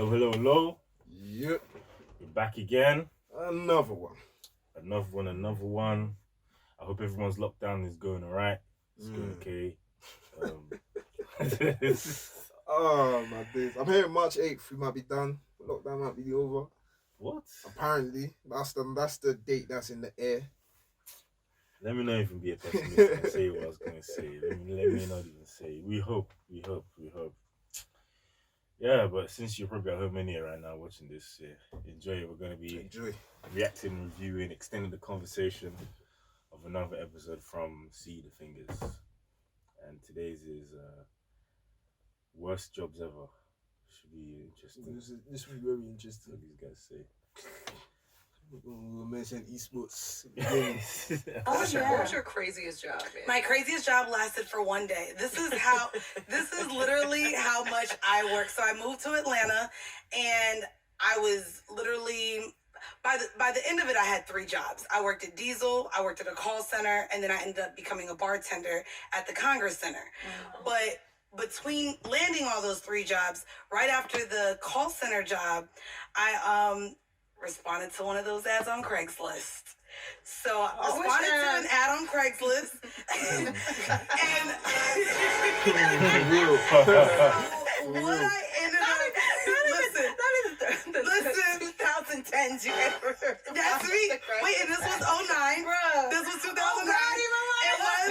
Hello, hello, hello. Yep. We're back again. Another one. Another one. I hope everyone's lockdown is going alright. It's going okay. Oh my days. I'm hearing March 8th we might be done. Lockdown might be over. What? Apparently. That's the date that's in the air. Let me not even be a pessimist and say what I was gonna say. Let me not even say. We hope. Yeah, but since you're probably at home anyway right now watching this, enjoy it. We're gonna be reacting, reviewing, extending the conversation of another episode from See the Fingers. And today's is worst jobs ever. Should be interesting. This will be very interesting. What these guys say. We'll mention esports. What was your craziest job, man? My craziest job lasted for one day. This is literally how much I work. So I moved to Atlanta and I was literally, by the end of it, I had 3 jobs. I worked at Diesel, I worked at a call center, and then I ended up becoming a bartender at the Congress Center. Mm-hmm. But between landing all those 3 jobs, right after the call center job, I responded to one of those ads on Craigslist. So I responded to an ad on Craigslist. And what I ended up... Listen, 2010 January. That's me. Wait, and this was 09. Bro. This was 2009. It was.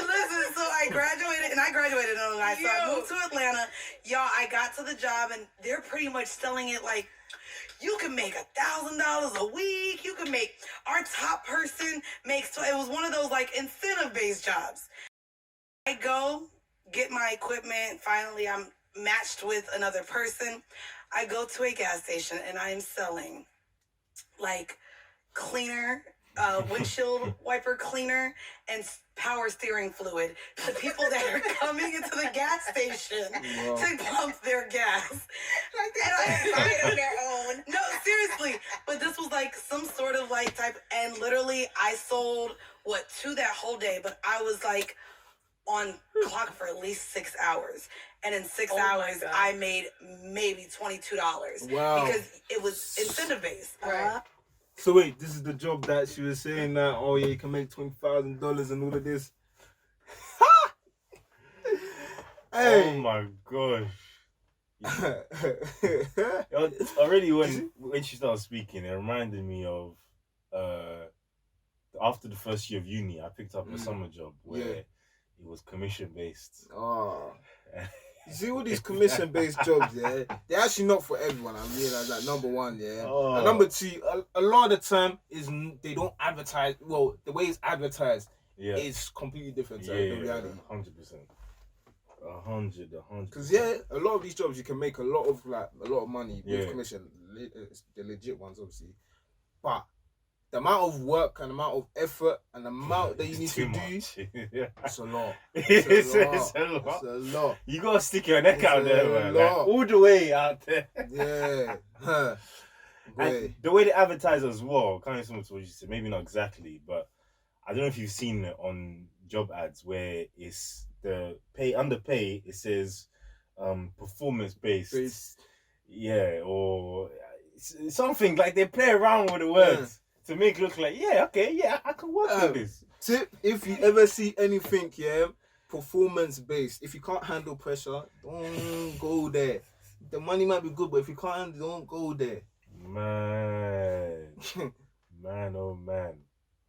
Listen, so I graduated in 09. So I moved to Atlanta. Y'all, I got to the job and they're pretty much selling it like, you can make $1,000 a week. You can make, our top person makes, it was one of those like incentive-based jobs. I go get my equipment. Finally, I'm matched with another person. I go to a gas station and I am selling like cleaner, windshield wiper cleaner and power steering fluid to people that are coming into the gas station to pump their gas. Like they're buying their own. No, seriously. But this was like some sort of like type, and literally I sold 2 that whole day, but I was like on clock for at least 6 hours. And in 6 hours, I made maybe $22. Wow. Because it was incentive based. Right. So wait, this is the job that she was saying that, oh yeah, you can make $20,000 and all of this. Hey. Oh my gosh. Already when she started speaking, it reminded me of after the first year of uni, I picked up a summer job where it was commission based. Oh. You see all these commission-based jobs, they're actually not for everyone. I realize that, number one, And number 2, a lot of the time is they don't advertise. Well, the way it's advertised is completely different to the reality. 100%. 100%. Because a lot of these jobs you can make a lot of money with commission. The legit ones, obviously, but the amount of work and the amount of effort and the amount that you need to do, it's a lot. It's a lot. You gotta stick your neck out there, man. Like, all the way out there. Yeah. And the way they advertise as well, kind of similar to what you said, maybe not exactly, but I don't know if you've seen it on job ads where it's the underpay, it says performance based. Yeah, or something like they play around with the words. To make it look like, I can work with this. Tip, if you ever see anything, performance-based, if you can't handle pressure, don't go there. The money might be good, but if you can't, don't go there. Man, oh man.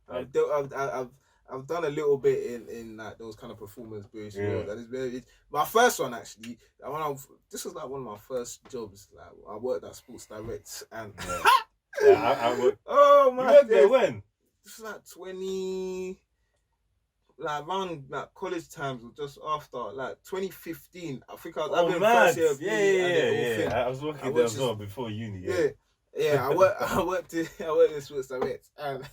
I've done a little bit in like those kind of performance-based roles. That is very. My first one actually, this was like one of my first jobs. Like I worked at Sports Direct and. I worked. Oh my! You worked there when? This was like 20, like around like college times, or just after, like 2015. I think I was having first year of uni. I was working there as well before uni. Yeah. I worked in Sports Direct, and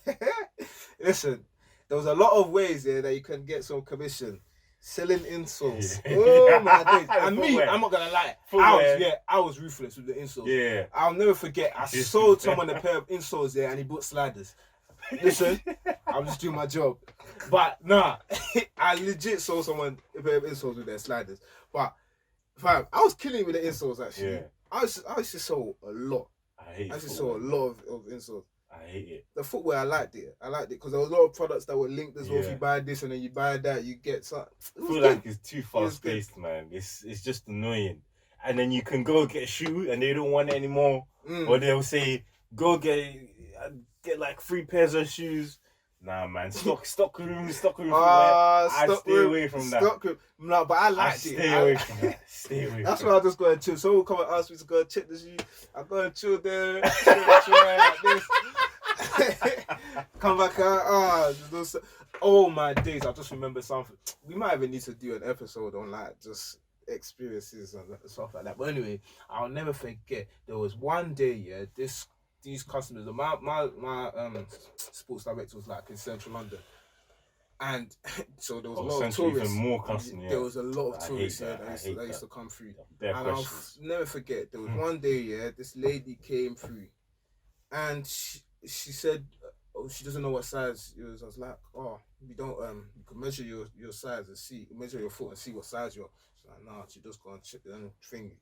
listen, there was a lot of ways that you can get some commission. Selling insoles. Oh my days. And me, I'm not gonna lie. I was ruthless with the insoles. Yeah. I'll never forget. I sold someone a pair of insoles there and he bought sliders. Listen, I'm just doing my job. But nah, I legit sold someone a pair of insoles with their sliders. But Fam, I was killing with the insoles actually. Yeah. I used to sell a lot. I hate I used to footwear, sell a lot of insoles. I hate it. The footwear, I liked it because there was a lot of products that were linked as well. If Yeah. you buy this and then you buy that, you get something. I feel like it's too fast paced, man. It's just annoying. And then you can go get a shoe and they don't want it anymore, or they'll say go get like 3 pairs of shoes. Nah, man, stock room. I stay away from that. Stock room. No, but I liked it. Stay away from that. Stay away. That's from why I just go and chill. Someone come and ask me to go and check the shoe. I go and chill there. Like this. Come back out. Oh my days! I just remember something. We might even need to do an episode on like just experiences and stuff like that. But anyway, I'll never forget. There was one day, yeah, these customers, my sports director was like in central London, and so there was a lot of tourists. Even more customers. Yeah. There was a lot of tourists that used to come through. And I'll never forget. There was one day, yeah, this lady came through, and she said, "Oh, she doesn't know what size it was." I was like, "Oh, we don't. You can measure your size and see, measure your foot and see what size you're." She's like, "No, she just go and check the thing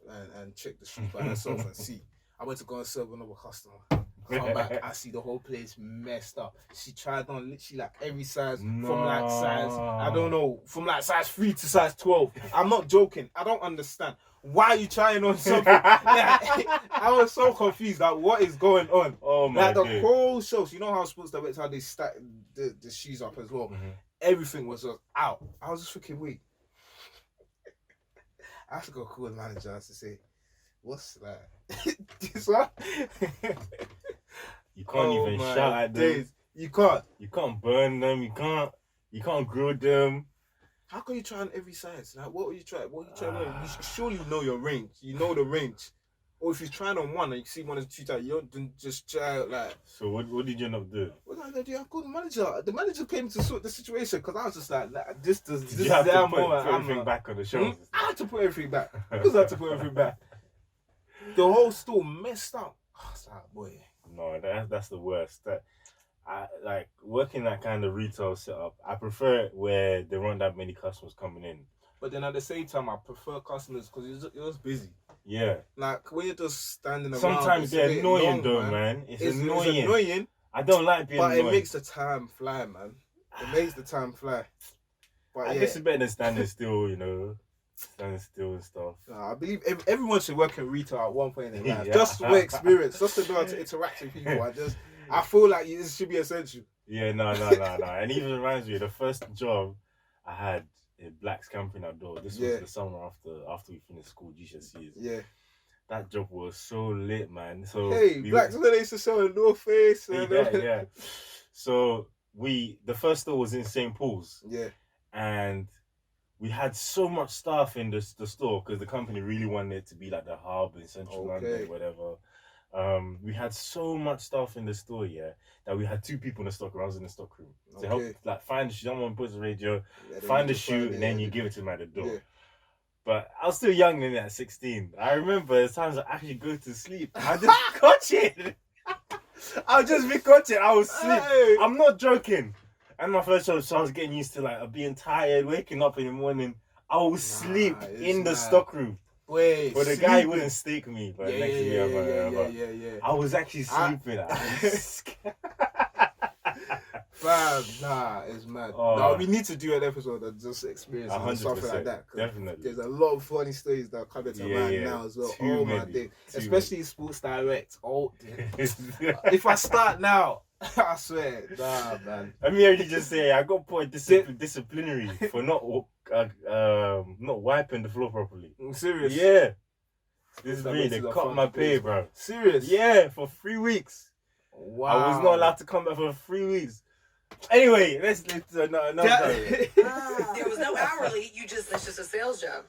and check the shoes by herself and see." I went to go and serve another customer. I come back, I see the whole place messed up. She tried on literally like every size from like size, I don't know, from like size 3 to size 12. I'm not joking. I don't understand. Why are you trying on something? I was so confused. Like, what is going on? Oh my God. God. Like the whole show. So you know how sports directors, how they stack the shoes up as well. Mm-hmm. Everything was just out. I was just thinking, wait. I have to go call the manager to say, what's that? This one? You can't even shout at them. Days. You can't. You can't burn them. You can't grill them. How can you try on every size? Like, what are you trying? You surely know your range. You know the range. Or if you're trying on one and you see one is too tight, you don't just try like. So what did you end up doing? What did I do? I called the manager. The manager came to sort the situation because I was just like, this you have to put everything back on the shelves. I had to put everything back. Because I had to put everything back. The whole store messed up. I was like, boy. No, that's the worst. I like working that kind of retail setup. I prefer it where there aren't that many customers coming in. But then at the same time, I prefer customers because it was busy. Yeah. Like when you're just standing around. Sometimes they're annoying though, man. It's annoying. I don't like being annoying. But it makes the time fly, man. It makes the time fly. But I guess it's better than standing still, you know. Standing still and stuff. I believe everyone should work in retail at one point in their life. Just for experience, just to be able to interact with people. I feel like this should be essential. Yeah, no. And even reminds me, the first job I had in Black's Camping Outdoor. This was the summer after we finished school GCSEs. Yeah. That job was so lit, man. So Black's when they used to sell a North Face. Yeah. So the first store was in St. Paul's. Yeah. And we had so much stuff in the store because the company really wanted it to be like the hub in central London, whatever. We had so much stuff in the store, that we had 2 people in the stock room. I was in the stock room to help, like, find the shoe. Someone puts the radio, find the shoe, and then you give it to them at the door. Yeah. But I was still young then at 16. I remember there's times I actually go to sleep. I just catch it. I'll just be catching. I was sleep. Hey. I'm not joking. And my first job, so I was getting used to like being tired, waking up in the morning. I would sleep in the stock room. Wait, but the guy wouldn't stake me. But next year, I was actually sleeping. Fam, it's mad. No, we need to do an episode of just experiences and stuff like that. Definitely. There's a lot of funny stories that come into mind now as well. My day. Especially Sports Direct. Oh, if I start now, I swear, man. Let me already just say, I got put disciplinary for not wiping the floor properly. Serious? Yeah. This is me. They cut my pay, bro. Serious? Yeah, for 3 weeks. Wow. I was not allowed to come back for 3 weeks. Anyway, let's another. There was no hourly. It's just a sales job.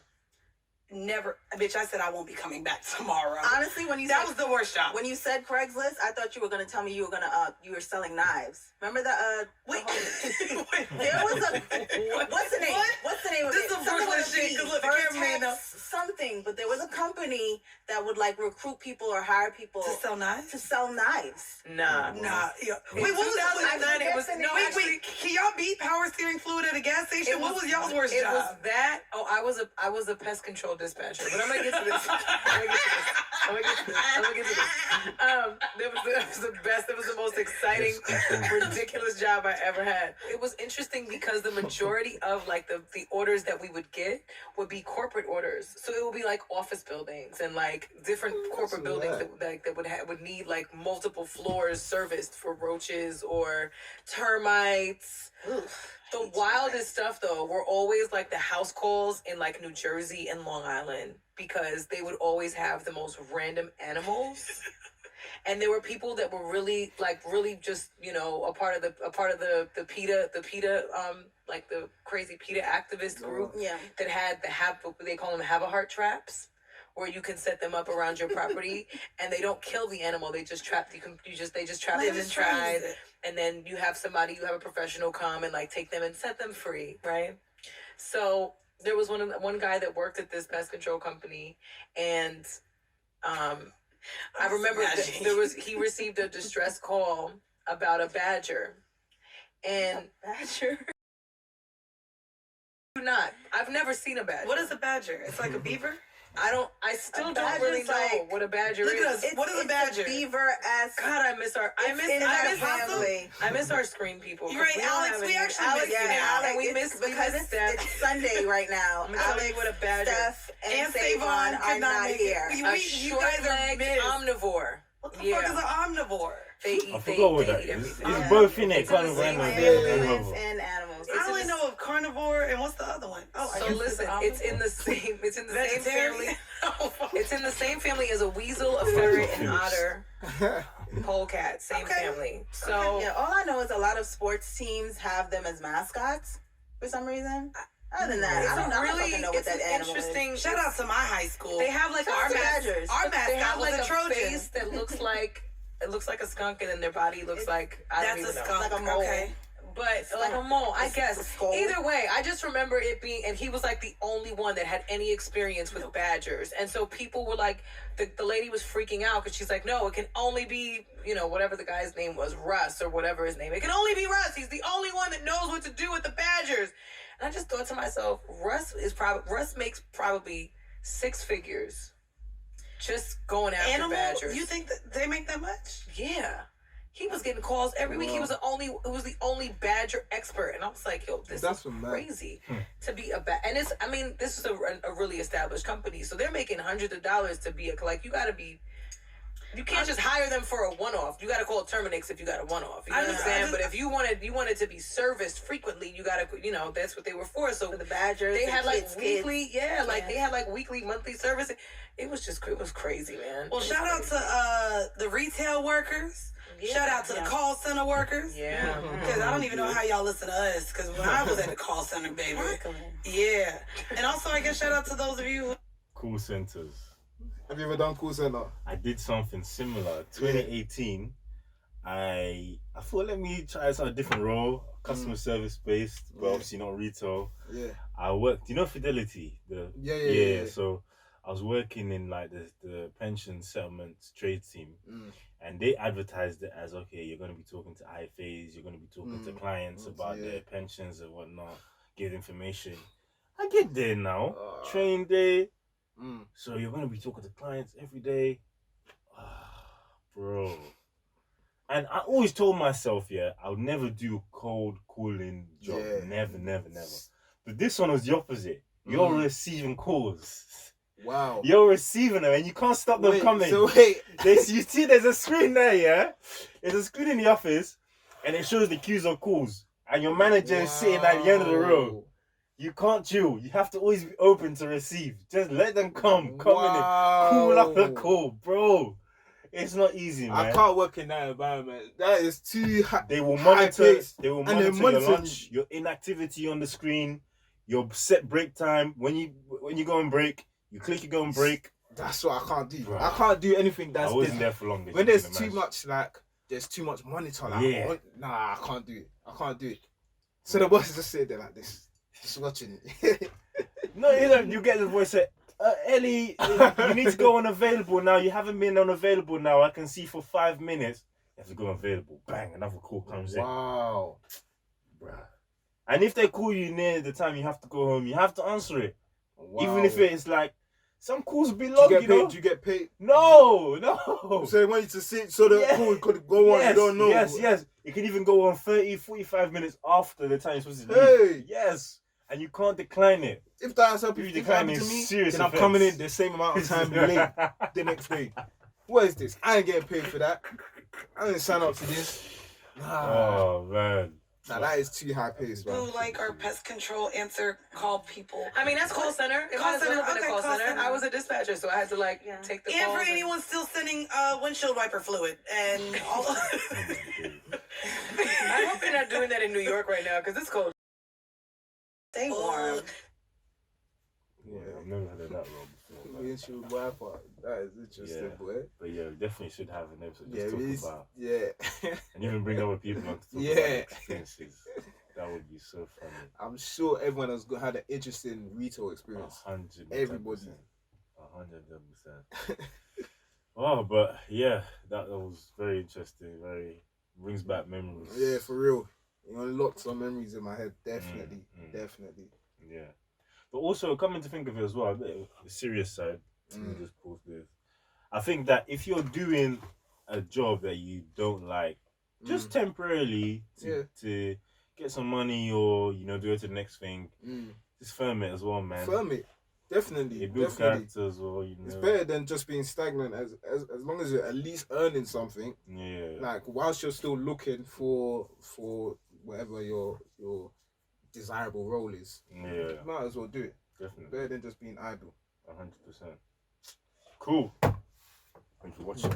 Never, bitch. I said I won't be coming back tomorrow. Honestly, that was the worst job. When you said Craigslist, I thought you were gonna tell me you were selling knives. Remember that? Wait. There was a what's the name? What's the name of it? This is the first shit. Cause look, the cameraman knows something. But there was a company that would like recruit people or hire people to sell knives. Nah. Yeah. Wait, what was 2009? It was wait. Can y'all beat power steering fluid at a gas station? What was y'all's worst job? It was that. Oh, I was a pest control dispatcher, but I'm gonna get to this. That was the best. It was the most exciting, ridiculous job I ever had. It was interesting because the majority of like the orders that we would get would be corporate orders. So it would be like office buildings and like different corporate buildings that would need like multiple floors serviced for roaches or termites. The wildest stuff though were always like the house calls in like New Jersey and Long Island, because they would always have the most random animals. And there were people that were really just, you know, a part of the PETA like the crazy PETA activist group that had they call them have a heart traps, where you can set them up around your property and they don't kill the animal, they just trap they just trap them inside, and then you have a professional come and like take them and set them free, right? So there was one guy that worked at this pest control company, and I remember he received a distress call about a badger. And I've never seen a badger. What is a badger? It's like a beaver? I still don't really know what a badger Look is. at us. What is a badger? Beaver-esque. God, I miss our screen people. You're right, Alex. We actually miss you now. Alex, And we miss Steph. it's Sunday right now. I'm telling you what a badger. Steph and Savon Savon are not here. A You guys are short-legged missed. omnivore. What the fuck is an omnivore? They eat. I forgot what that eat is. everything. It's both in it, It's in kind the of same random. Plants and animals. I only know of carnivore and what's the other one? Oh, So listen, it's in the same family. It's in the same family as a weasel, a ferret, an otter, polecat. Same family. So yeah, all I know is a lot of sports teams have them as mascots for some reason. Other than that, I don't fucking know what that animal is. Shout out to my high school. They have like Shout out to Badgers. Our they have mascot was like a Trojan. face that looks like a skunk, and then their body looks like I don't That's even a know. skunk. Like a mole. Okay. But like a mole, I It's guess. a skull. Either way, I just remember it being, and he was like the only one that had any experience with badgers. And so people were like, the lady was freaking out because she's like, no, it can only be, you know, whatever the guy's name was, Russ or whatever his name. It can only be Russ. He's the only one that knows what to do with the badgers. And I just thought to myself, Russ makes probably 6 figures just going after badgers. You think that they make that much? Yeah. He was getting calls every week. He was the only badger expert, and I was like, "Yo, this is crazy to be a and it's. I mean, this is a really established company, so they're making hundreds of dollars to be you got to be. You can't just hire them for a one-off. You got to call Terminix if you got a one-off. You know what I'm saying? But if you wanted to be serviced frequently, you got to, you know, that's what they were for. So For the badgers, they had like kids. weekly, they had like weekly, monthly service. It was crazy, man. Well, shout out to the retail workers. Yeah. Shout out to the call center workers. Yeah. Because I don't even know how y'all listen to us. Because when I was at the call center, baby. Yeah. And also, I guess shout out to those of you who... Call centers. Have you ever done call center? I did something similar. 2018, I thought, let me try a different role, customer service based, but obviously not retail. Yeah. I worked, you know, Fidelity. Yeah. So I was working in like the pension settlement trade team, and they advertised it as, okay, you're going to be talking to IFAs, you're going to be talking to clients about their pensions and whatnot, give information. I get there now, train day. So you're going to be talking to clients every day. Bro. And I always told myself, I would never do a cold calling job. Yeah. Never. But this one was the opposite. You're receiving calls. Wow. You're receiving them and you can't stop them coming. So wait. You see there's a screen there, yeah? There's a screen in the office and it shows the queues of calls. And your manager is sitting at the end of the row. You can't chill. You have to always be open to receive. Just let them come in. Cool up the call, bro. It's not easy, man. I can't work in that environment. That is too high. They will monitor. They will monitor your monitor lunch, your inactivity on the screen, your set break time. When you go on break, you click. You go on break. That's what I can't do. Bro. I can't do anything that's. I wasn't there for long. When there's too much, there's too much monitor. Nah, I can't do it. So the boss is just sitting there like this, just watching. No, you get the voice say, Ellie, you need to go unavailable now. You haven't been unavailable now. I can see for 5 minutes. You have to go unavailable. Bang, another call comes in. Wow. Bruh. And if they call you near the time you have to go home, you have to answer it. wow. Even if it's like some calls will be do long, you get paid? know? Do you get paid? No. So they want you to sit so the call could go on. Yes, You don't know. yes. It can even go on 30, 45 minutes after the time you're supposed to leave. Hey. Yes. And you can't decline it. If that's If you decline happened it, to me, serious then I'm offense. coming in the same amount of time late the next day. What is this? I ain't getting paid for that. I didn't sign up to this. Oh man. Nah, that is too high paced, man. Who like our pest control answer call people. I mean, that's call center. It Call might as well center, have been a okay, call call center. center. I was a dispatcher, so I had to like take the And calls. for anyone still sending windshield wiper fluid and all of I hope they're not doing that in New York right now because it's cold. Stay warm. Yeah, I've never heard of that role before. But, Windshield Wi-Fi. That is interesting, Yeah. boy. but yeah, we definitely should have an episode Yeah, just it is. talk about Yeah. and even bring other people on to talk about Yeah. their experiences. That would be so funny. I'm sure everyone has had an interesting retail experience. 100%. Everybody. 100%. Oh, but yeah, that was very interesting. Very brings back memories. Yeah, for real. You unlocked some memories in my head. Definitely. Definitely. Yeah. But also, coming to think of it as well, a bit of the serious side, let me just pause this. I think that if you're doing a job that you don't like, just temporarily to get some money or, you know, do it to the next thing, just firm it as well, man. Firm it. Definitely. It builds character as well, you know. It's better than just being stagnant as long as you're at least earning something. Yeah. Like whilst you're still looking for whatever your desirable role is. Yeah. You might as well do it. Definitely. Better than just being idle. 100%. Cool. Thanks for watching.